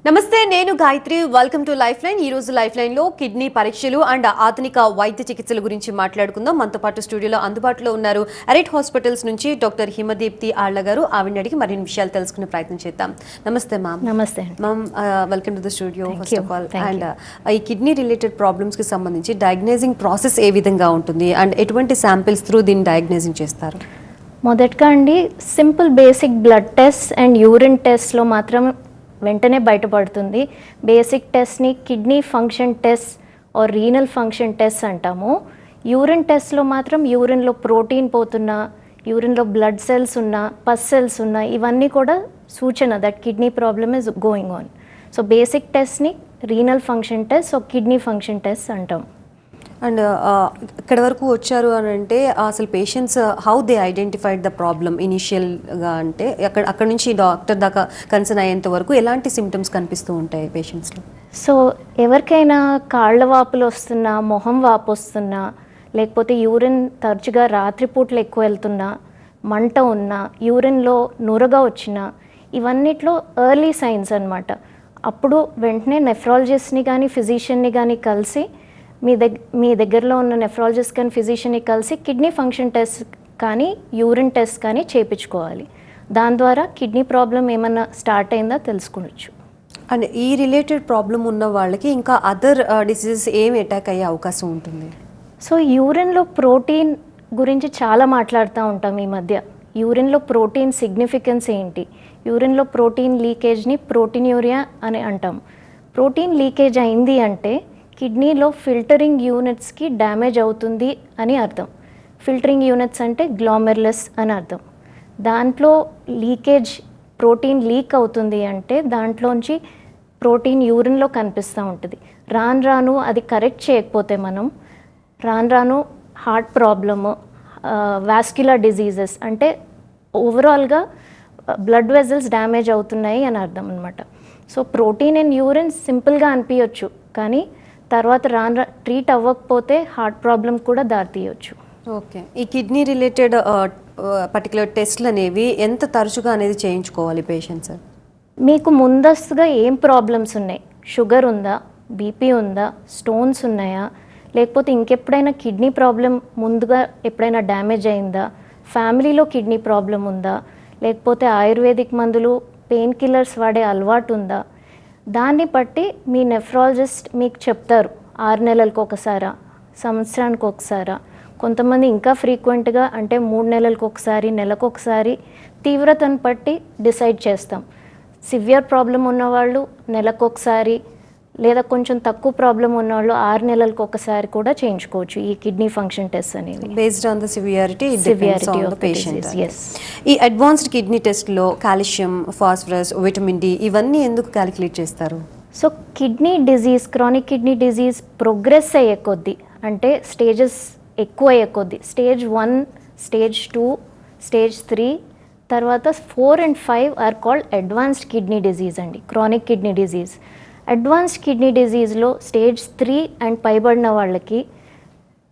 నమస్తే, నేను Gayatri. Welcome to life line. ఈ రోజు లైఫ్ లైన్ లో కిడ్నీ పరీక్షలు అండ్ ఆధునిక వైద్య చికిత్సల గురించి మాట్లాడుకుందాం. మనతో పాటు స్టూడియోలో అందుబాటులో ఉన్నారు అరెట్ హాస్పిటల్స్ నుంచి డాక్టర్ హిమదీప్తి ఆళ్ల గారు. ఆవిడని అడిగి మరిన్ని విషయాలు తెలుసుకునే ప్రయత్నం చేద్దాం. నమస్తే మ్యామ్. నమస్తే ma'am, welcome to the studio first of all. And ఈ కిడ్నీ రిలేటెడ్ ప్రాబ్లమ్స్ కి సంబంధించి డయాగ్నైజింగ్ ప్రాసెస్ ఏ విధంగా ఉంటుంది అండ్ ఎటువంటి శాంపిల్స్ త్రూ దీన్ని డయాగ్నైజింగ్ చేస్తారు? మొదటగా అండి, simple basic blood test and urine టెస్ట్లో మాత్రం వెంటనే బయటపడుతుంది. బేసిక్ టెస్ట్ని kidney function test or renal function test అంటాము. యూరిన్ టెస్ట్లో మాత్రం యూరిన్లో ప్రోటీన్ పోతున్నా, యూరిన్లో బ్లడ్ సెల్స్ ఉన్నా, పస్ సెల్స్ ఉన్నా, ఇవన్నీ కూడా సూచన that kidney problem is going on. So basic టెస్ట్ని renal function test or kidney function test అంటాం. అండ్ ఇక్కడ వరకు వచ్చారు అని అంటే అసలు patients how they identified the problem ఇనీషియల్గా, అంటే అక్కడ నుంచి డాక్టర్ దాకా కన్సర్న్ అయ్యేంత వరకు ఎలాంటి సిమ్టమ్స్ కనిపిస్తూ ఉంటాయి పేషెంట్స్లో? సో ఎవరికైనా కాళ్ళ వాపులు వస్తున్నా, మొహం వాపు వస్తున్నా, లేకపోతే యూరిన్ తరచుగా రాత్రిపూట్లు ఎక్కువ వెళ్తున్నా, మంట ఉన్నా, యూరిన్లో నురగా వచ్చినా, ఇవన్నిట్లో ఎర్లీ సైన్స్ అన్నమాట. అప్పుడు వెంటనే నెఫ్రాలజిస్ట్ని కానీ ఫిజిషియన్ని కానీ కలిసి మీ దగ్గరలో ఉన్న నెఫ్రాలజిస్ట్ కానీ ఫిజిషియన్ని కలిసి కిడ్నీ ఫంక్షన్ టెస్ట్ కానీ యూరిన్ టెస్ట్ కానీ చేయించుకోవాలి. దాని ద్వారా కిడ్నీ ప్రాబ్లం ఏమన్నా స్టార్ట్ అయిందా తెలుసుకోవచ్చు. అండ్ ఈ రిలేటెడ్ ప్రాబ్లం ఉన్న వాళ్ళకి ఇంకా అదర్ డిసీజెస్ ఏమి అటాక్ అయ్యే అవకాశం ఉంటుంది? సో యూరిన్లో ప్రోటీన్ గురించి చాలా మాట్లాడుతూ ఉంటాం ఈ మధ్య. యూరిన్లో ప్రోటీన్ సిగ్నిఫికెన్స్ ఏంటి? యూరిన్లో ప్రోటీన్ లీకేజ్ని ప్రోటీన్యూరియా అని అంటాం. ప్రోటీన్ లీకేజ్ అయింది అంటే కిడ్నీలో ఫిల్టరింగ్ యూనిట్స్కి డ్యామేజ్ అవుతుంది అని అర్థం. ఫిల్టరింగ్ యూనిట్స్ అంటే గ్లోమెరులస్ అని అర్థం. దాంట్లో లీకేజ్, ప్రోటీన్ లీక్ అవుతుంది అంటే దాంట్లోంచి ప్రోటీన్ యూరిన్లో కనిపిస్తూ ఉంటుంది. రాను రాను అది కరెక్ట్ చేయకపోతే మనం రాను రాను హార్ట్ ప్రాబ్లము, వాస్క్యులర్ డిజీజెస్ అంటే ఓవరాల్గా బ్లడ్ వెజల్స్ డ్యామేజ్ అవుతున్నాయి అని అర్థం అనమాట. సో ప్రోటీన్ ఇన్ యూరిన్ సింపుల్గా అనిపించవచ్చు, కానీ తర్వాత ట్రీట్ అవ్వకపోతే హార్ట్ ప్రాబ్లం కూడా దారితీయవచ్చు. ఓకే, ఈ కిడ్నీ రిలేటెడ్ పర్టికులర్ టెస్ట్లు అనేవి ఎంత తరచుగా అనేది చేయించుకోవాలి పేషెంట్స్? మీకు ముందస్తుగా ఏం ప్రాబ్లమ్స్ ఉన్నాయి? షుగర్ ఉందా, బీపీ ఉందా, స్టోన్స్ ఉన్నాయా, లేకపోతే ఇంకెప్పుడైనా కిడ్నీ ప్రాబ్లం ముందుగా ఎప్పుడైనా డ్యామేజ్ అయిందా, ఫ్యామిలీలో కిడ్నీ ప్రాబ్లం ఉందా, లేకపోతే ఆయుర్వేదిక్ మందులు పెయిన్ కిల్లర్స్ వాడే అలవాటు ఉందా, దాన్ని బట్టి మీ నెఫ్రాలజిస్ట్ మీకు చెప్తారు. 6 నెలలకు ఒకసారా, సంవత్సరానికి ఒకసారా, కొంతమంది ఇంకా ఫ్రీక్వెంట్గా అంటే 3 నెలలకు ఒకసారి, నెలకు ఒకసారి, తీవ్రతను బట్టి డిసైడ్ చేస్తాం. సివియర్ ప్రాబ్లం ఉన్నవాళ్ళు నెలకు ఒకసారి, లేదా కొంచెం తక్కువ ప్రాబ్లం ఉన్నవాళ్ళు 6 నెలలకు ఒకసారి కూడా చేయించుకోవచ్చు ఈ కిడ్నీ ఫంక్షన్ టెస్ట్ అనేది. Based on the severity of the patient. Yes. ఈ అడ్వాన్స్డ్ కిడ్నీ టెస్ట్లో కాల్షియం, ఫాస్ఫరస్, విటమిన్ డి ఇవన్నీ ఎందుకు క్యాలిక్యులేట్ చేస్తారు? So kidney disease, chronic kidney disease progress అయ్యే కొద్దీ, అంటే స్టేజెస్ ఎక్కువ అయ్యే కొద్దీ, స్టేజ్ 1, స్టేజ్ 2, స్టేజ్ 3, తర్వాత 4 and 5 are called advanced kidney disease అండి, chronic kidney disease. Advanced kidney డిజీజ్లో స్టేజ్ 3 అండ్ పైబడిన వాళ్ళకి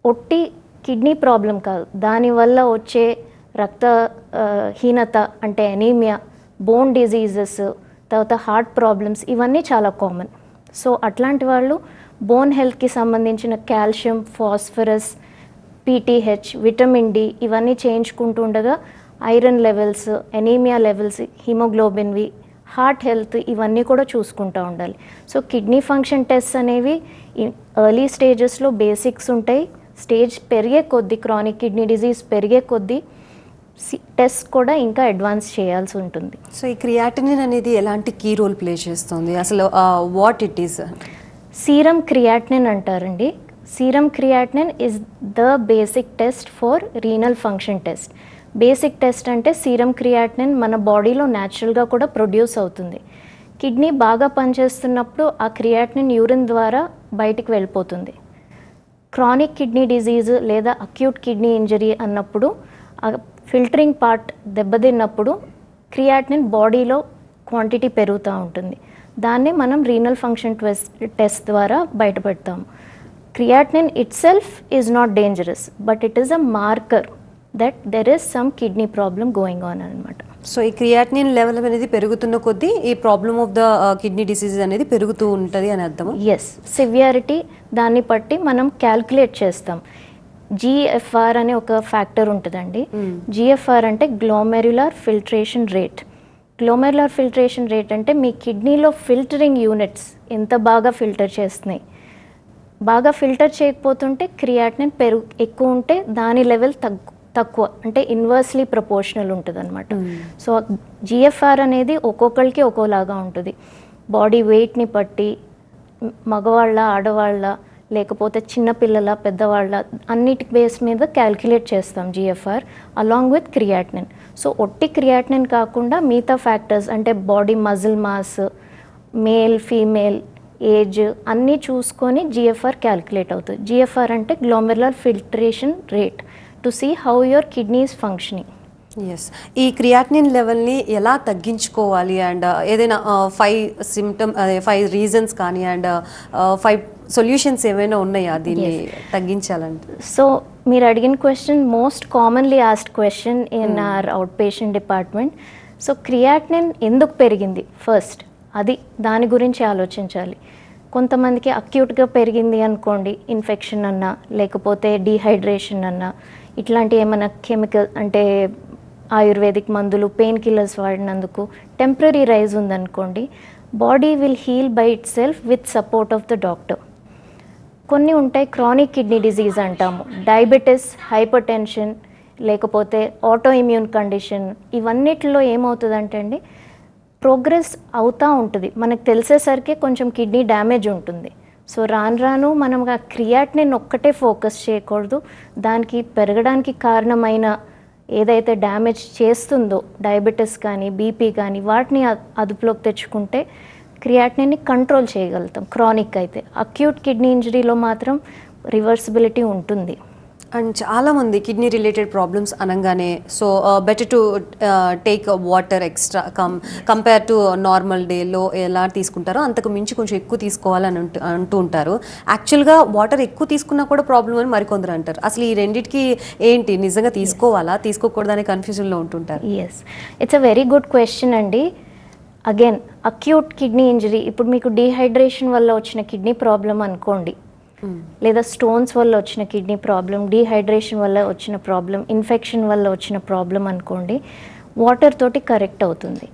ఒట్టి కిడ్నీ ప్రాబ్లం కాదు, దానివల్ల వచ్చే రక్తహీనత అంటే ఎనీమియా, బోన్ డిజీజెస్, తర్వాత హార్ట్ ప్రాబ్లమ్స్, ఇవన్నీ చాలా కామన్. సో అట్లాంటి వాళ్ళు బోన్ హెల్త్కి సంబంధించిన calcium, phosphorus, PTH, vitamin D ఇవన్నీ చేయించుకుంటూ ఉండగా ఐరన్ లెవెల్స్, ఎనీమియా లెవెల్స్, హిమోగ్లోబిన్వి, హార్ట్ హెల్త్ ఇవన్నీ కూడా చూసుకుంటూ ఉండాలి. సో కిడ్నీ ఫంక్షన్ టెస్ట్ అనేవి ఎర్లీ స్టేజెస్లో బేసిక్స్ ఉంటాయి. స్టేజ్ పెరిగే కొద్దీ, క్రానిక్ కిడ్నీ డిజీజ్ పెరిగే కొద్దీ టెస్ట్ కూడా ఇంకా అడ్వాన్స్ చేయాల్సి ఉంటుంది. సో ఈ క్రియాటినిన్ అనేది ఎలాంటి కీ రోల్ ప్లే చేస్తుంది అసలు? What it is? Serum creatinine అంటారండి. Serum creatinine is the basic test for renal function test. Basic test అంటే సీరం క్రియాటినిన్ మన బాడీలో న్యాచురల్గా కూడా ప్రొడ్యూస్ అవుతుంది. కిడ్నీ బాగా పనిచేస్తున్నప్పుడు ఆ క్రియాటినిన్ యూరిన్ ద్వారా బయటికి వెళ్ళిపోతుంది. క్రానిక్ కిడ్నీ డిజీజ్ లేదా అక్యూట్ కిడ్నీ ఇంజరీ అన్నప్పుడు ఆ ఫిల్టరింగ్ పార్ట్ దెబ్బతిన్నప్పుడు క్రియాటినిన్ బాడీలో క్వాంటిటీ పెరుగుతూ ఉంటుంది. దాన్ని మనం రీనల్ ఫంక్షన్ టెస్ట్ ద్వారా బయటపెడతాము. Creatinine itself is not dangerous, but it is a marker that there is some kidney problem going on అనమాట. సో ఈ క్రియాటినిన్ లెవెల్ అనేది పెరుగుతున్న కొద్దీ ఈ problem of the kidney disease అనేది పెరుగుతూ ఉంటుంది అని అర్థం. ఎస్, సివియారిటీ దాన్ని బట్టి మనం క్యాల్కులేట్ చేస్తాం. జిఎఫ్ఆర్ అనే ఒక ఫ్యాక్టర్ ఉంటుందండి. జిఎఫ్ఆర్ అంటే glomerular filtration rate. Glomerular filtration rate అంటే మీ కిడ్నీలో ఫిల్టరింగ్ యూనిట్స్ ఎంత బాగా ఫిల్టర్ చేస్తున్నాయి. బాగా ఫిల్టర్ చేయకపోతుంటే క్రియాటినిన్ ఎక్కువ ఉంటే దాని లెవెల్ తక్కువ, అంటే ఇన్వర్స్లీ ప్రపోర్షనల్ ఉంటుంది అనమాట. సో జిఎఫ్ఆర్ అనేది ఒక్కొక్కరికి ఒక్కోలాగా ఉంటుంది. బాడీ వెయిట్ని బట్టి మగవాళ్ళ, ఆడవాళ్ళ, లేకపోతే చిన్నపిల్లల, పెద్దవాళ్ళ, అన్నిటి బేస్ మీద క్యాల్కులేట్ చేస్తాం GFR along with creatinine. So ఒట్టి క్రియాటినిన్ కాకుండా మిగతా ఫ్యాక్టర్స్ అంటే body muscle mass, male female, age అన్నీ చూసుకొని జిఎఫ్ఆర్ క్యాల్కులేట్ అవుతుంది. జిఎఫ్ఆర్ అంటే glomerular filtration rate to see how your kidney is functioning. Yes, ఈ క్రియాటినిన్ లెవెల్ని ఎలా తగ్గించుకోవాలి అండ్ ఏదైనా 5 రీజన్స్ కానీ అండ్ 5 సొల్యూషన్స్ ఏమైనా ఉన్నాయా దీన్ని తగ్గించాలంటే? సో మీరు అడిగిన question most commonly asked question in our out patient department. So creatinine ఎందుకు పెరిగింది ఫస్ట్, అది దాని గురించి ఆలోచించాలి. కొంతమందికి అక్యూట్గా పెరిగింది అనుకోండి, ఇన్ఫెక్షన్ అన్నా లేకపోతే డీహైడ్రేషన్ అన్నా, ఇట్లాంటి ఏమైనా కెమికల్ అంటే ఆయుర్వేదిక్ మందులు, పెయిన్ కిల్లర్స్ వాడినందుకు టెంపరీ రైజ్ ఉందనుకోండి, body will heal by itself with support of the doctor. కొన్ని ఉంటాయి క్రానిక్ కిడ్నీ డిజీజ్ అంటాము, డయాబెటిస్, హైపర్ టెన్షన్, లేకపోతే ఆటో ఇమ్యూన్ కండిషన్. ఇవన్నిటిలో ఏమవుతుందంటే అండి, ప్రోగ్రెస్ అవుతూ ఉంటుంది, మనకు తెలిసేసరికి కొంచెం కిడ్నీ డ్యామేజ్ ఉంటుంది. సో రాను రాను మనం ఆ క్రియాటినిన్ ఒక్కటే ఫోకస్ చేయకూడదు, దానికి పెరగడానికి కారణమైన ఏదైతే డ్యామేజ్ చేస్తుందో డయాబెటిస్ కానీ బీపీ కానీ వాటిని అదుపులోకి తెచ్చుకుంటే క్రియాటినిన్ని కంట్రోల్ చేయగలుగుతాం. క్రానిక్ అయితే, అక్యూట్ కిడ్నీ ఇంజరీలో మాత్రం రివర్సిబిలిటీ ఉంటుంది. అండ్ చాలామంది కిడ్నీ రిలేటెడ్ ప్రాబ్లమ్స్ అనగానే so better to take water extra compare to normal డేలో ఎలా తీసుకుంటారో అంతకు మించి కొంచెం ఎక్కువ తీసుకోవాలని అంటూ ఉంటారు. యాక్చువల్గా వాటర్ ఎక్కువ తీసుకున్నా కూడా ప్రాబ్లం అని మరికొందరు అంటారు. అసలు ఈ రెండింటికి ఏంటి, నిజంగా తీసుకోవాలా తీసుకోకూడదు అనే కన్ఫ్యూజన్లో ఉంటుంటారు. Yes, it's a very good question అండి. అగైన్ అక్యూట్ కిడ్నీ ఇంజరీ, ఇప్పుడు మీకు డీహైడ్రేషన్ వల్ల వచ్చిన కిడ్నీ ప్రాబ్లం అనుకోండి, లేదా స్టోన్స్ వల్ల వచ్చిన కిడ్నీ ప్రాబ్లం, డీహైడ్రేషన్ వల్ల వచ్చిన ప్రాబ్లం, ఇన్ఫెక్షన్ వల్ల వచ్చిన ప్రాబ్లం అనుకోండి, వాటర్ తోటి కరెక్ట్ అవుతుంది.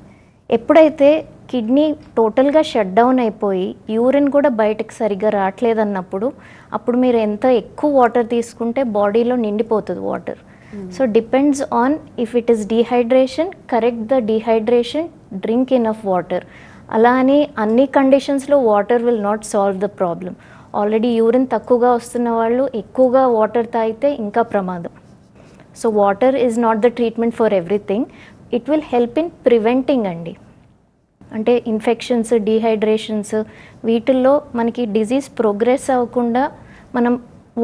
ఎప్పుడైతే కిడ్నీ టోటల్గా షట్ డౌన్ అయిపోయి యూరిన్ కూడా బయటకు సరిగ్గా రావట్లేదన్నప్పుడు, అప్పుడు మీరు ఎంత ఎక్కువ వాటర్ తీసుకుంటే బాడీలో నిండిపోతుంది water. So depends on if it is dehydration, correct the dehydration, drink enough water. అలా అని అన్ని కండిషన్స్లో water will not solve the problem. Already urine తక్కువగా వస్తున్న వాళ్ళు ఎక్కువగా వాటర్ తాగితే ఇంకా ప్రమాదం. So water is not the treatment for everything. It will help in preventing అండి. అంటే ఇన్ఫెక్షన్స్, డీహైడ్రేషన్స్ వీటిల్లో మనకి డిజీజ్ ప్రోగ్రెస్ అవ్వకుండా మనం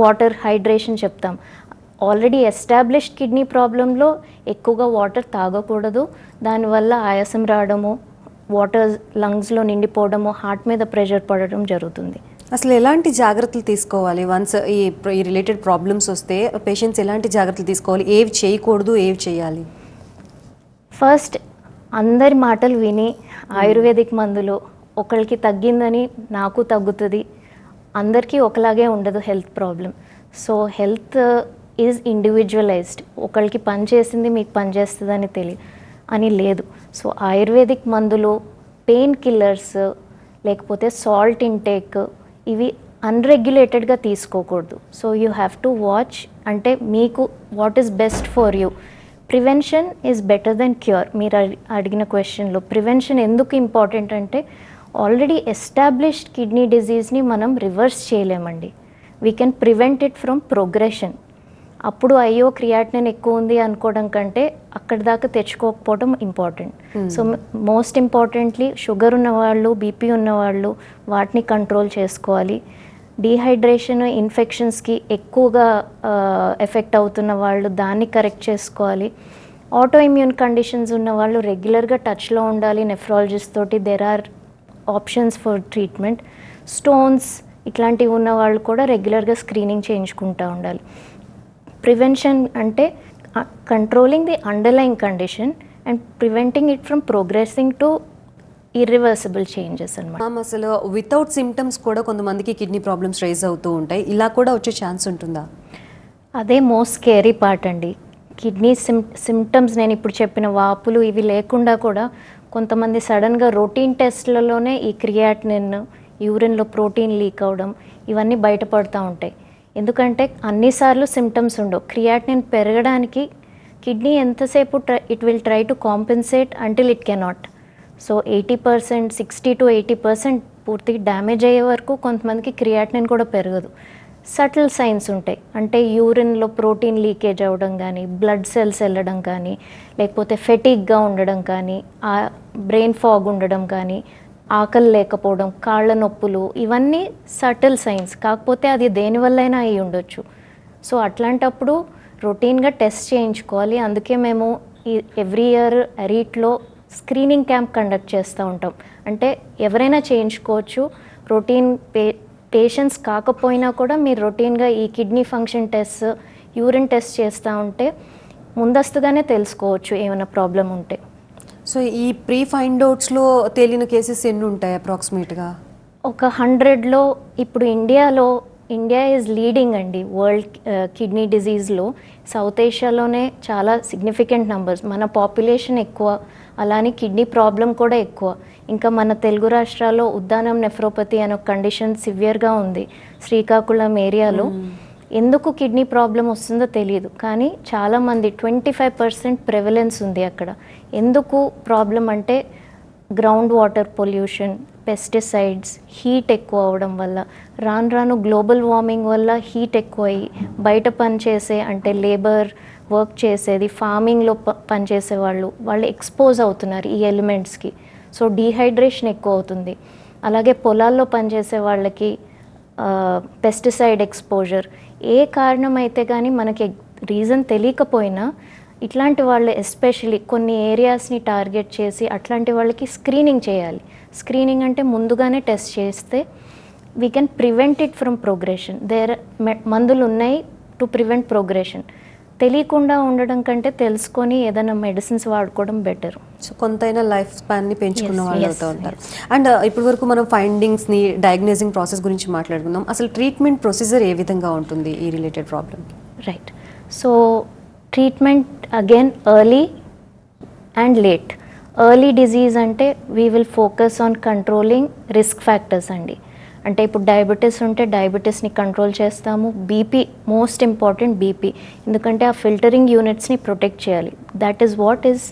వాటర్ హైడ్రేషన్ చెప్తాం. ఆల్రెడీ ఎస్టాబ్లిష్డ్ కిడ్నీ ప్రాబ్లంలో ఎక్కువగా వాటర్ తాగకూడదు, దానివల్ల ఆయాసం రావడము, వాటర్ లంగ్స్లో నిండిపోవడము, హార్ట్ మీద ప్రెషర్ పడడం జరుగుతుంది. అసలు ఎలాంటి జాగ్రత్తలు తీసుకోవాలి వన్స్ ఈ రిలేటెడ్ ప్రాబ్లమ్స్ వస్తే పేషెంట్స్ ఎలాంటి జాగ్రత్తలు తీసుకోవాలి, ఏవి చేయకూడదు, ఏవి చేయాలి? ఫస్ట్, అందరి మాటలు విని ఆయుర్వేదిక్ మందులు ఒకరికి తగ్గిందని నాకు తగ్గుతుంది, అందరికీ ఒకలాగే ఉండదు health problem. So health is individualized. ఒకరికి పని చేసింది మీకు పని చేస్తుందని అని లేదు. సో ఆయుర్వేదిక్ మందులు, పెయిన్ కిల్లర్స్, లేకపోతే సాల్ట్ ఇంటేక్, ఇవి అన్రెగ్యులేటెడ్గా తీసుకోకూడదు. So you have to watch, అంటే మీకు what is best for you. Prevention is better than cure. మీరు అడిగిన క్వశ్చన్లో ప్రివెన్షన్ ఎందుకు ఇంపార్టెంట్ అంటే, ఆల్రెడీ ఎస్టాబ్లిష్డ్ కిడ్నీ డిజీజ్ని మనం రివర్స్ చేయలేమండి. We can prevent it from progression. అప్పుడు అయ్యో క్రియాటినిన్ ఎక్కువ ఉంది అనుకోవడం కంటే అక్కడి దాకా తెచ్చుకోకపోవడం important. So most importantly sugar ఉన్నవాళ్ళు, బీపీ ఉన్నవాళ్ళు వాటిని కంట్రోల్ చేసుకోవాలి. డీహైడ్రేషన్, ఇన్ఫెక్షన్స్కి ఎక్కువగా ఎఫెక్ట్ అవుతున్న వాళ్ళు దాన్ని కరెక్ట్ చేసుకోవాలి. ఆటో ఇమ్యూన్ కండిషన్స్ ఉన్న వాళ్ళు రెగ్యులర్గా టచ్లో ఉండాలి నెఫ్రాలజిస్ట్ తోటి. There are options for treatment. Stones ఇట్లాంటివి ఉన్న వాళ్ళు కూడా రెగ్యులర్గా స్క్రీనింగ్ చేయించుకుంటూ ఉండాలి. ప్రివెన్షన్ అంటే controlling the underline condition, and preventing it from progressing to irreversible changes అనమాట. మ్యామ్, అసలు వితౌట్ సిమ్టమ్స్ కూడా కొంతమందికి కిడ్నీ ప్రాబ్లమ్స్ రైజ్ అవుతూ ఉంటాయి. ఇలా కూడా వచ్చే ఛాన్స్ ఉంటుందా? అదే మోస్ట్ స్కేరీ పార్ట్ అండి. కిడ్నీ సిమ్టమ్స్ నేను ఇప్పుడు చెప్పిన వాపులు ఇవి లేకుండా కూడా కొంతమంది సడన్గా రొటీన్ టెస్ట్లలోనే ఈ క్రియాటినిన్, యూరిన్లో ప్రోటీన్ లీక్ అవడం ఇవన్నీ బయటపడుతూ ఉంటాయి. ఎందుకంటే అన్నిసార్లు సిమ్టమ్స్ ఉండవు. క్రియాటినిన్ పెరగడానికి కిడ్నీ ఎంతసేపు it will try to compensate until it cannot. So 80%, 60 to 80% పూర్తిగా డ్యామేజ్ అయ్యే వరకు కొంతమందికి క్రియాటినిన్ కూడా పెరగదు. సటిల్ సైన్స్ ఉంటాయి. అంటే యూరిన్లో ప్రోటీన్ లీకేజ్ అవ్వడం కానీ, బ్లడ్ సెల్స్ వెళ్ళడం కానీ, లేకపోతే ఫెటిక్గా ఉండడం కానీ, బ్రెయిన్ ఫాగ్ ఉండడం కానీ, ఆకలి లేకపోవడం, కాళ్ళ నొప్పులు, ఇవన్నీ సటిల్ సైన్స్. కాకపోతే అది దేనివల్లైనా అయి ఉండొచ్చు. సో అట్లాంటప్పుడు రొటీన్గా టెస్ట్ చేయించుకోవాలి. అందుకే మేము ఎవ్రీ ఇయర్ అరీట్లో స్క్రీనింగ్ క్యాంప్ కండక్ట్ చేస్తూ ఉంటాం. అంటే ఎవరైనా చేయించుకోవచ్చు. రొటీన్ పేషెంట్స్ కాకపోయినా కూడా మీరు రొటీన్గా ఈ kidney function test, urine test చేస్తూ ఉంటే ముందస్తుగానే తెలుసుకోవచ్చు ఏమైనా ప్రాబ్లం ఉంటే. సో ఈ ప్రీ ఫైండ్ అవుట్స్లో తేలిన కేసెస్ ఎన్ని ఉంటాయి అప్రాక్సిమేట్గా? ఒక 100లో ఇప్పుడు ఇండియా ఈజ్ లీడింగ్ అండి వరల్డ్ కిడ్నీ డిజీజ్లో. సౌత్ ఏషియాలోనే చాలా సిగ్నిఫికెంట్ నంబర్స్. మన పాపులేషన్ ఎక్కువ, అలానే కిడ్నీ ప్రాబ్లం కూడా ఎక్కువ. ఇంకా మన తెలుగు రాష్ట్రాల్లో ఉద్దానం నెఫ్రోపతి అనే ఒక కండిషన్ సివియర్గా ఉంది శ్రీకాకుళం ఏరియాలో. ఎందుకు కిడ్నీ ప్రాబ్లం వస్తుందో తెలియదు, కానీ చాలామంది 25% ప్రెవలెన్స్ ఉంది అక్కడ. ఎందుకు ప్రాబ్లం అంటే ground water pollution, pesticides, heat ఎక్కువ అవడం వల్ల, రాను రాను గ్లోబల్ వార్మింగ్ వల్ల హీట్ ఎక్కువయ్యి బయట పనిచేసే అంటే లేబర్ వర్క్ చేసేది, ఫార్మింగ్లో పనిచేసే వాళ్ళు ఎక్స్పోజ్ అవుతున్నారు ఈ ఎలిమెంట్స్కి. సో డీహైడ్రేషన్ ఎక్కువ అవుతుంది. అలాగే పొలాల్లో పనిచేసే వాళ్ళకి పెస్టిసైడ్ ఎక్స్పోజర్. ఏ కారణం అయితే కానీ మనకి రీజన్ తెలియకపోయినా ఇట్లాంటి వాళ్ళు ఎస్పెషలీ కొన్ని ఏరియాస్ని టార్గెట్ చేసి అట్లాంటి వాళ్ళకి స్క్రీనింగ్ చేయాలి. స్క్రీనింగ్ అంటే ముందుగానే టెస్ట్ చేస్తే we can prevent it from progression. మందులు ఉన్నాయి టు ప్రివెంట్ ప్రోగ్రెషన్. తెలియకుండా ఉండడం కంటే తెలుసుకొని ఏదైనా మెడిసిన్స్ వాడుకోవడం బెటర్. సో కొంతైనా లైఫ్ స్పాన్ని పెంచుకున్న వాళ్ళు అవుతూ ఉంటారు. అండ్ ఇప్పటి వరకు మనం ఫైండింగ్స్ని, డయాగ్నోజింగ్ ప్రాసెస్ గురించి మాట్లాడుకుందాం. అసలు ట్రీట్మెంట్ ప్రొసీజర్ ఏ విధంగా ఉంటుంది ఈ రిలేటెడ్ ప్రాబ్లమ్కి? Right. So treatment again early and late. Early disease అంటే we will focus on controlling risk factors అండి. అంటే ఇప్పుడు డయాబెటీస్ ఉంటే డయాబెటీస్ని కంట్రోల్ చేస్తాము. BP most important, BP. ఎందుకంటే ఆ ఫిల్టరింగ్ యూనిట్స్ని ప్రొటెక్ట్ చేయాలి. That is what is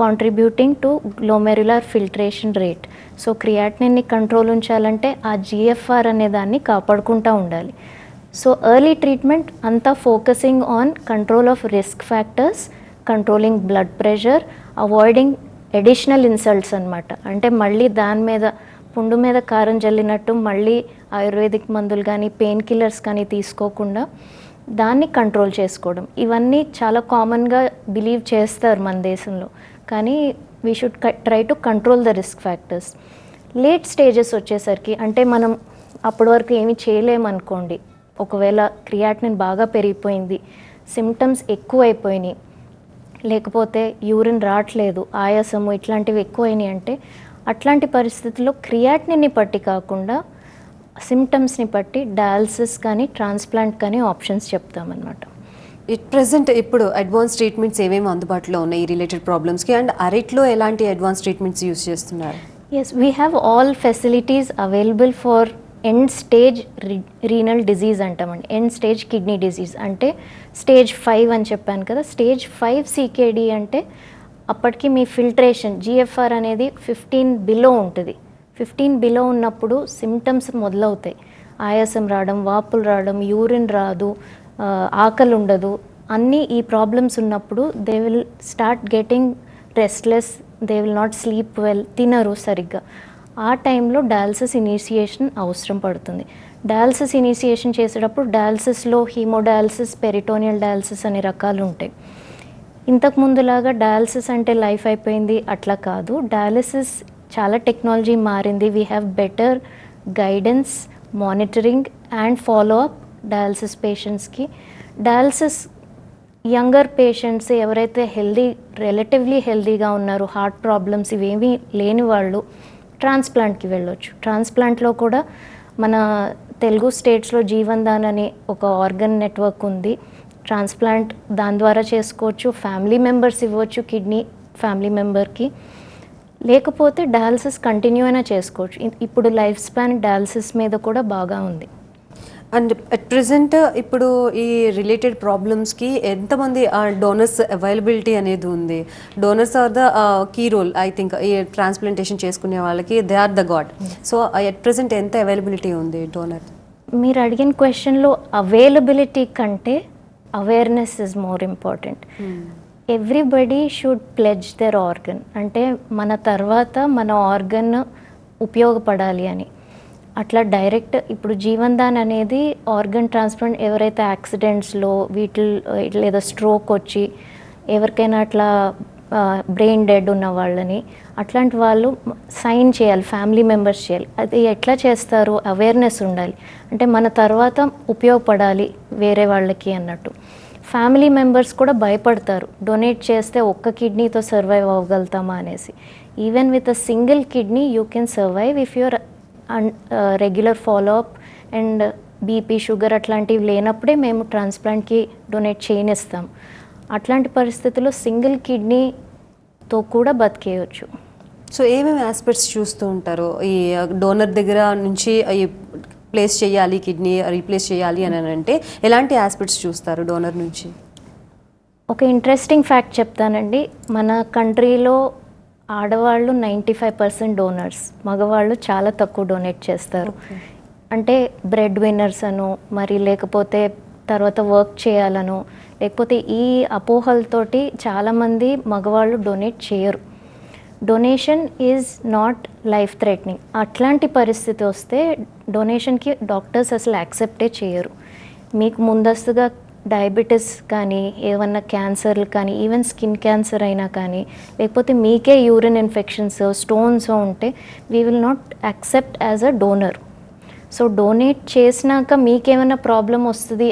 contributing to glomerular filtration rate. So క్రియాటినిన్ని కంట్రోల్ ఉంచాలంటే ఆ జిఎఫ్ఆర్ అనే దాన్ని కాపాడుకుంటూ ఉండాలి. సో ఎర్లీ ట్రీట్మెంట్ అంతా focusing on control of risk factors, controlling blood pressure, avoiding additional insults అనమాట. అంటే మళ్ళీ దాని మీద పుండు మీద కారం జల్లినట్టు మళ్ళీ ఆయుర్వేదిక్ మందులు కానీ పెయిన్ కిల్లర్స్ కానీ తీసుకోకుండా దాన్ని కంట్రోల్ చేసుకోవడం. ఇవన్నీ చాలా కామన్గా బిలీవ్ చేస్తారు మన దేశంలో, కానీ we should try to control the risk factors. Late stages వచ్చేసరికి అంటే మనం అప్పటి వరకు ఏమీ చేయలేమనుకోండి. ఒకవేళ క్రియాటినిన్ బాగా పెరిగిపోయింది, సిమ్టమ్స్ ఎక్కువైపోయినాయి, లేకపోతే యూరిన్ రావట్లేదు, ఆయాసము ఇట్లాంటివి ఎక్కువైనాయి అంటే అట్లాంటి పరిస్థితుల్లో క్రియాటినిన్ని బట్టి కాకుండా సిమ్టమ్స్ని బట్టి డయాలసిస్ కానీ ట్రాన్స్ప్లాంట్ కానీ ఆప్షన్స్ చెప్తామన్నమాట. ఇప్పుడు అడ్వాన్స్ ట్రీట్మెంట్స్ ఏమేమి అందుబాటులో ఉన్నాయి ఈ రిలేటెడ్ ప్రాబ్లమ్స్కి? అండ్ అరెట్లో ఎలాంటి అడ్వాన్స్ ట్రీట్మెంట్స్ యూస్ చేస్తున్నారు? Yes, we have all facilities available for end stage renal disease అంటామండి. ఎండ్ స్టేజ్ కిడ్నీ డిజీజ్ అంటే స్టేజ్ 5 అని చెప్పాను కదా. స్టేజ్ 5 CKD అంటే అప్పటికి మీ ఫిల్ట్రేషన్ జిఎఫ్ఆర్ అనేది 15 బిలో ఉంటుంది. 15 బిలో ఉన్నప్పుడు సిమ్టమ్స్ మొదలవుతాయి. ఆయాసం రావడం, వాపులు రావడం, యూరిన్ రాదు, ఆకలి ఉండదు, అన్నీ ఈ ప్రాబ్లమ్స్ ఉన్నప్పుడు they will start getting restless, they will not sleep well, తినరు సరిగ్గా. ఆ టైంలో డయాలసిస్ ఇనిషియేషన్ అవసరం పడుతుంది. డయాలసిస్ ఇనిషియేషన్ చేసేటప్పుడు డయాలసిస్లో హీమోడయాలసిస్, పెరిటోనియల్ డయాలసిస్ అనే రకాలు ఉంటాయి. ఇంతకు ముందులాగా డయాలసిస్ అంటే లైఫ్ అయిపోయింది అట్లా కాదు. డయాలసిస్ చాలా టెక్నాలజీ మారింది. We have better guidance, monitoring and follow up dialysis పేషెంట్స్కి. డయాలసిస్ యంగర్ పేషెంట్స్ ఎవరైతే రిలేటివ్లీ హెల్దీగా ఉన్నారు, హార్ట్ ప్రాబ్లమ్స్ ఇవేమీ లేని వాళ్ళు ట్రాన్స్ప్లాంట్కి వెళ్ళొచ్చు. ట్రాన్స్ప్లాంట్లో కూడా మన తెలుగు స్టేట్స్లో జీవన్ దాన్ అనే ఒక ఆర్గన్ నెట్వర్క్ ఉంది. ట్రాన్స్ప్లాంట్ దాని ద్వారా చేసుకోవచ్చు. ఫ్యామిలీ మెంబర్స్ ఇవ్వచ్చు కిడ్నీ ఫ్యామిలీ మెంబర్కి, లేకపోతే డయాలసిస్ కంటిన్యూ అయినా చేసుకోవచ్చు. ఇప్పుడు లైఫ్ స్పాన్ డయాలసిస్ మీద కూడా బాగా ఉంది. అండ్ అట్ ప్రెసెంట్ ఇప్పుడు ఈ రిలేటెడ్ ప్రాబ్లమ్స్కి ఎంతమంది డోనర్స్ అవైలబిలిటీ అనేది ఉంది? Donors are the key role I think. ఈ ట్రాన్స్ప్లాంటేషన్ చేసుకునే వాళ్ళకి they are the god. So at present ఎంత అవైలబిలిటీ ఉంది డోనర్? మీరు అడిగిన క్వశ్చన్లో అవైలబిలిటీ కంటే awareness is more important. Everybody should pledge their organ, అంటే మన తర్వాత మన ఆర్గన్ ఉపయోగపడాలి అని. అట్లా డైరెక్ట్ ఇప్పుడు జీవన్ దాన్ అనేది ఆర్గన్ ట్రాన్స్ప్లాంట్ ఎవరైతే యాక్సిడెంట్స్లో లేదా స్ట్రోక్ వచ్చి ఎవరికైనా అట్లా బ్రెయిన్ డెడ్ ఉన్న వాళ్ళని, అట్లాంటి వాళ్ళు సైన్ చేయాలి, ఫ్యామిలీ మెంబర్స్ చేయాలి. అది ఎట్లా చేస్తారు? అవేర్నెస్ ఉండాలి, అంటే మన తర్వాత ఉపయోగపడాలి వేరే వాళ్ళకి అన్నట్టు. ఫ్యామిలీ మెంబర్స్ కూడా భయపడతారు, డొనేట్ చేస్తే ఒక్క కిడ్నీతో సర్వైవ్ అవ్వగలుగుతామా అనేసి. Even with a single kidney you can survive if you're regular follow up and BP sugar అట్లాంటివి లేనప్పుడే మేము ట్రాన్స్ప్లాంట్కి డొనేట్ చేయనిస్తాం. అట్లాంటి పరిస్థితుల్లో సింగిల్ కిడ్నీతో కూడా బతికేయచ్చు. సో ఏమేమి ఆస్పెక్ట్స్ చూస్తూ ఉంటారు ఈ డోనర్ దగ్గర నుంచి? ఈ ప్లేస్ చేయాలి, కిడ్నీ రీప్లేస్ చేయాలి అని అంటే ఎలాంటి ఆస్పెక్ట్స్ చూస్తారు డోనర్ నుంచి? ఒక ఇంట్రెస్టింగ్ ఫ్యాక్ట్ చెప్తానండి. మన కంట్రీలో ఆడవాళ్ళు 95% డోనర్స్, మగవాళ్ళు చాలా తక్కువ డొనేట్ చేస్తారు. అంటే బ్రెడ్ విన్నర్స్ అను, మరి లేకపోతే తర్వాత వర్క్ చేయాలను, లేకపోతే ఈ అపోహలతోటి చాలామంది మగవాళ్ళు డొనేట్ చేయరు. Donation is not life threatening. అట్లాంటి పరిస్థితి వస్తే డొనేషన్కి డాక్టర్స్ అసలు యాక్సెప్టే చేయరు. మీకు ముందస్తుగా డయాబెటీస్ కానీ, ఏమన్నా క్యాన్సర్లు కానీ, ఈవెన్ స్కిన్ క్యాన్సర్ అయినా కానీ, లేకపోతే మీకే యూరిన్ ఇన్ఫెక్షన్స్, స్టోన్స్ ఉంటే we will not accept as a donor. So donate చేసినాక మీకేమైనా ప్రాబ్లం వస్తుంది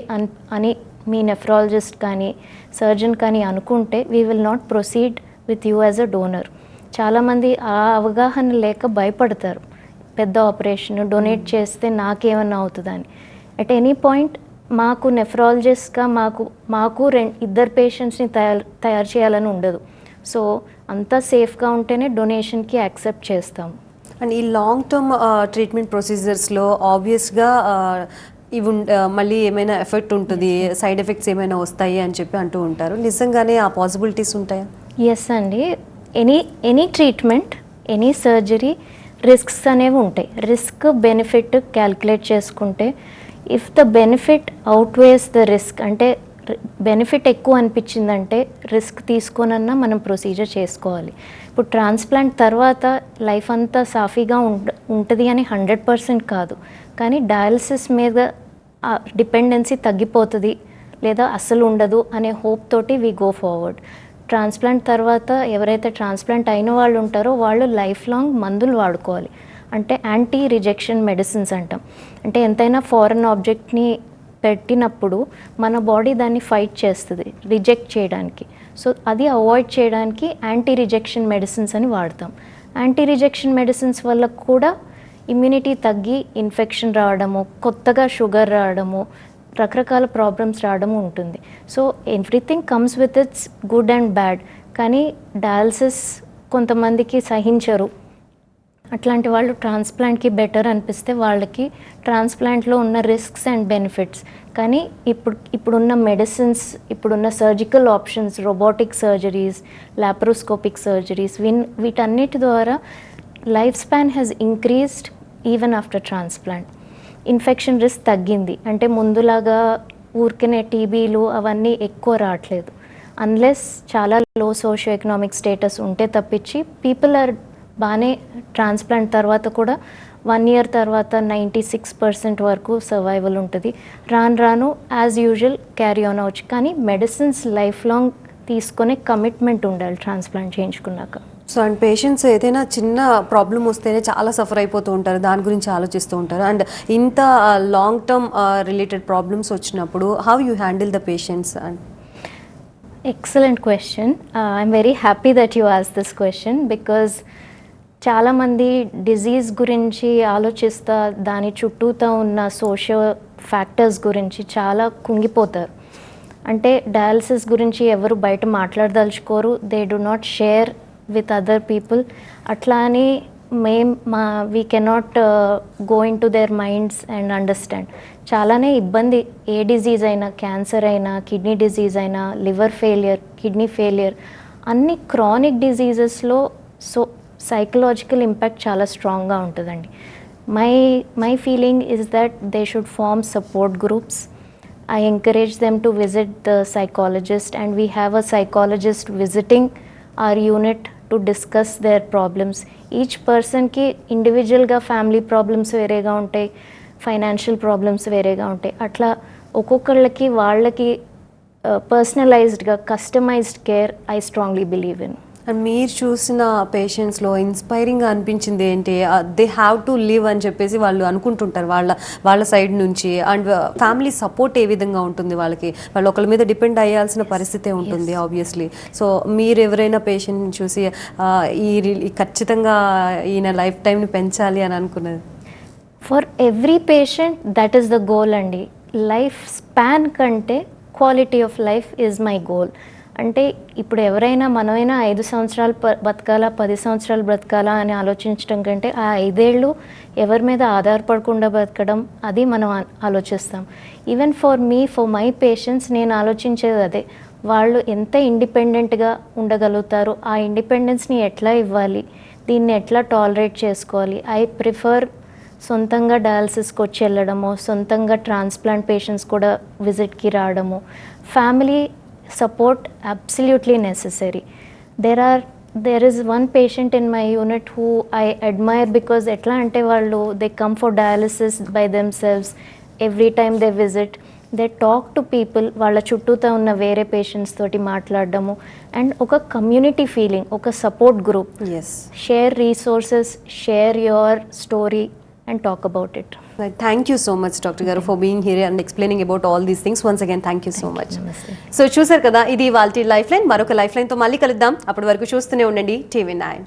అని మీ నెఫ్రాలజిస్ట్ కానీ సర్జన్ కానీ అనుకుంటే we will not proceed with you as a donor. చాలామంది ఆ అవగాహన లేక భయపడతారు, పెద్ద ఆపరేషన్ డొనేట్ చేస్తే నాకేమన్నా అవుతుందని. అట్ ఎనీ పాయింట్ మాకు నెఫ్రాలజిస్ట్గా మాకు ఇద్దరు పేషెంట్స్ని తయారు చేయాలని ఉండదు. సో అంతా సేఫ్గా ఉంటేనే డొనేషన్కి యాక్సెప్ట్ చేస్తాము. అండ్ ఈ లాంగ్ టర్మ్ ట్రీట్మెంట్ ప్రొసీజర్స్లో ఆబ్వియస్గా ఇవి మళ్ళీ ఏమైనా ఎఫెక్ట్ ఉంటుంది, సైడ్ ఎఫెక్ట్స్ ఏమైనా వస్తాయి అని చెప్పి అంటూ ఉంటారు. నిజంగానే ఆ పాసిబిలిటీస్ ఉంటాయా? ఎస్ అండి. Any treatment, any surgery risks అనేవి ఉంటాయి. రిస్క్ బెనిఫిట్ క్యాల్కులేట్ చేసుకుంటే if the benefit outweighs the risk, అంటే బెనిఫిట్ ఎక్కువ అనిపించిందంటే రిస్క్ తీసుకొనన్నా మనం ప్రొసీజర్ చేసుకోవాలి. ఇప్పుడు ట్రాన్స్ప్లాంట్ తర్వాత లైఫ్ అంతా సాఫీగా ఉంటుంది అని 100% కాదు, కానీ డయాలసిస్ మీద డిపెండెన్సీ తగ్గిపోతుంది లేదా అస్సలు ఉండదు అనే హోప్ తోటి వీ గో ఫార్వర్డ్. ట్రాన్స్ప్లాంట్ తర్వాత ఎవరైతే ట్రాన్స్ప్లాంట్ అయిన వాళ్ళు ఉంటారో వాళ్ళు లైఫ్ లాంగ్ మందులు వాడుకోవాలి. అంటే యాంటీ రిజెక్షన్ మెడిసిన్స్ అంటాం. అంటే ఎంతైనా ఫారెన్ ఆబ్జెక్ట్ని పెట్టినప్పుడు మన బాడీ దాన్ని ఫైట్ చేస్తుంది రిజెక్ట్ చేయడానికి. సో అది అవాయిడ్ చేయడానికి యాంటీ రిజెక్షన్ మెడిసిన్స్ అని వాడతాం. యాంటీ రిజెక్షన్ మెడిసిన్స్ వల్ల కూడా ఇమ్యూనిటీ తగ్గి ఇన్ఫెక్షన్ రావడము, కొత్తగా షుగర్ రావడము, రకరకాల ప్రాబ్లమ్స్ రావడము ఉంటుంది. So everything comes with its good and bad. కానీ డయాలసిస్ కొంతమందికి సహించరు. అట్లాంటి వాళ్ళు ట్రాన్స్ప్లాంట్కి బెటర్ అనిపిస్తే వాళ్ళకి ట్రాన్స్ప్లాంట్లో ఉన్న రిస్క్స్ అండ్ బెనిఫిట్స్, కానీ ఇప్పుడున్న మెడిసిన్స్, ఇప్పుడున్న surgical options, robotic surgeries, laparoscopic surgeries, వీటన్నిటి ద్వారా life span has increased even after transplant. Infection risk తగ్గింది, అంటే ముందులాగా ఊరికనే టీబీలు అవన్నీ ఎక్కువ రావట్లేదు. అన్లెస్ చాలా లో సోషియో ఎకనామిక్ స్టేటస్ ఉంటే తప్పించి పీపుల్ ఆర్ బాగానే ట్రాన్స్ప్లాంట్ తర్వాత కూడా 1 year తర్వాత 96% వరకు సర్వైవల్ ఉంటుంది. రాను యాజ్ యూజువల్ క్యారీ ఆన్ అవచ్చు. కానీ మెడిసిన్స్ లైఫ్ లాంగ్ తీసుకునే కమిట్మెంట్ ఉండాలి ట్రాన్స్ప్లాంట్ చేయించుకున్నాక. సో అండ్ పేషెంట్స్ ఏదైనా చిన్న ప్రాబ్లం వస్తేనే చాలా సఫర్ అయిపోతూ ఉంటారు, దాని గురించి ఆలోచిస్తూ ఉంటారు. అండ్ ఇంత లాంగ్ టర్మ్ రిలేటెడ్ ప్రాబ్లమ్స్ వచ్చినప్పుడు how you handle the patients? And excellent question. I'm very happy that you ask this question because చాలామంది డిజీజ్ గురించి ఆలోచిస్తా దాని చుట్టూతా ఉన్న సోషల్ ఫ్యాక్టర్స్ గురించి చాలా కుంగిపోతారు. అంటే డయాలసిస్ గురించి ఎవరు బయట మాట్లాడదలుచుకోరు, they do not share with other people. అట్లా అని we cannot go into their minds and understand. చాలానే ఇబ్బంది, ఏ డిజీజ్ అయినా, క్యాన్సర్ అయినా, కిడ్నీ డిజీజ్ అయినా, లివర్ ఫెయిలియర్, కిడ్నీ ఫెయిలియర్, అన్ని క్రానిక్ డిజీజెస్లో సైకలాజికల్ ఇంపాక్ట్ చాలా స్ట్రాంగ్గా ఉంటుందండి. My feeling is that they should form support groups. I encourage them to visit the psychologist, and we have a psychologist visiting our unit to discuss their problems. Each person ki individual ga family problems verega untai, financial problems verega untai. Atla ఒక్కొక్కళ్ళకి వాళ్ళకి పర్సనలైజ్డ్గా customised care I strongly believe in. And మీరు చూసిన పేషెంట్స్లో ఇన్స్పైరింగ్గా అనిపించింది ఏంటి? They have to live అని చెప్పేసి వాళ్ళు అనుకుంటుంటారు వాళ్ళ సైడ్ నుంచి. అండ్ ఫ్యామిలీ సపోర్ట్ ఏ విధంగా ఉంటుంది వాళ్ళకి? వాళ్ళు ఒకరి మీద డిపెండ్ అయ్యాల్సిన పరిస్థితే ఉంటుంది ఆబ్వియస్లీ. సో మీరు ఎవరైనా పేషెంట్ని చూసి ఖచ్చితంగా ఈయన లైఫ్ టైంని పెంచాలి అని అనుకున్నది? For every patient that is the goal అండి. లైఫ్ స్పాన్ కంటే quality of life is my goal. అంటే ఇప్పుడు ఎవరైనా మనమైనా 5 సంవత్సరాలు బతకాలా, 10 సంవత్సరాలు బ్రతకాలా అని ఆలోచించడం కంటే ఆ 5 ఏళ్ళు ఎవరి మీద ఆధారపడకుండా బతకడం, అది మనం ఆలోచిస్తాం. ఈవెన్ ఫర్ మై పేషెంట్స్ నేను ఆలోచించేది అదే. వాళ్ళు ఎంత ఇండిపెండెంట్గా ఉండగలుగుతారు, ఆ ఇండిపెండెన్స్ని ఎట్లా ఇవ్వాలి, దీన్ని ఎట్లా టాలరేట్ చేసుకోవాలి. ఐ ప్రిఫర్ సొంతంగా డయాలసిస్కి వచ్చి వెళ్ళడము, సొంతంగా ట్రాన్స్ప్లాంట్ పేషెంట్స్ కూడా విజిట్కి రావడము. Family support absolutely necessary. There is one patient in my unit who I admire because etla ante vallu they come for dialysis by themselves. Every time they visit, they talk to people, వాళ్ళ చుట్టూతా ఉన్న వేరే patients తోటి మాట్లాడడము, and ఒక community feeling, ఒక support group. Share resources, share your story and talk about it. Thank you so much, Dr. Garu, for being here and explaining about all these things. Once again, thank you so much. So చూసారు కదా, ఇది వాళ్ళ life line. మరొక life లైన్తో మళ్ళీ కలుద్దాం. అప్పటి వరకు చూస్తూనే ఉండండి TV9.